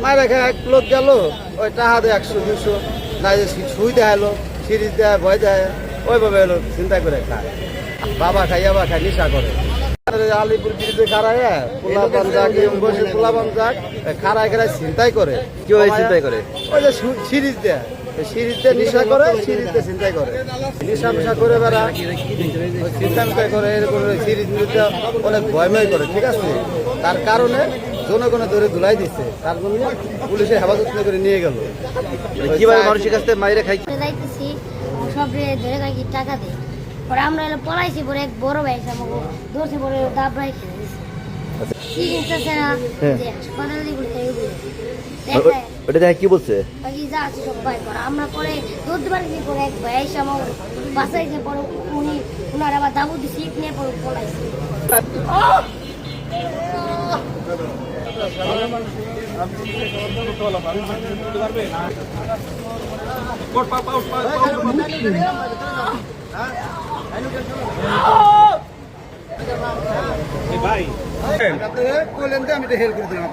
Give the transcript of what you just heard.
মায়ের এক লোক গেল ওই টাকা দেয় 100-200 না সুই দেখালো সিরিজ দেয় ভয় দেয় ওইভাবে এলো চিন্তা করে খায় বাবা খাই নেশা করে আলিপুর ব্রিজে খারায় পোলাপান যাক পোলাপান যাক খারায় খারায় চিন্তাই করে কি হয় চিন্তাই করে? ওই যে সিরিজ দেয় সিরিজতে নেশা করে সিরিজতে চিন্তাই করে নেশা করে বেড়া চিন্তা করে এরকম সিরিজ নিতে অনেক ভয়ময় করে ঠিক আছে তার কারণে জনগণে ধরে ধুলাই দিচ্ছে তার জন্য পুলিশের হেফাজত করে নিয়ে গেল কিভাবে মানুষের কাছ থেকে মাইরে খাই যাইতেছি সব ধরে খাই টাকা দেয় পরে আমরা এলো পলাইছি পরে এক বড় ভাই এসে আমাকে ধরছে পরে দাবড়াই খেয়ে দিচ্ছে কি জিনিস না যে হাসপাতালে দিগুলো ওটা দেখে কি বলছে? যা আছে সব ভাই পরে আমরা পরে ধরতে পারিনি পরে এক ভাই এসে আমাকে বাসাইছে পরে উনার আবার দাবু দিছি নিয়ে পরে পলাইছি ভাই আমি তো হেল্প করে দিলাম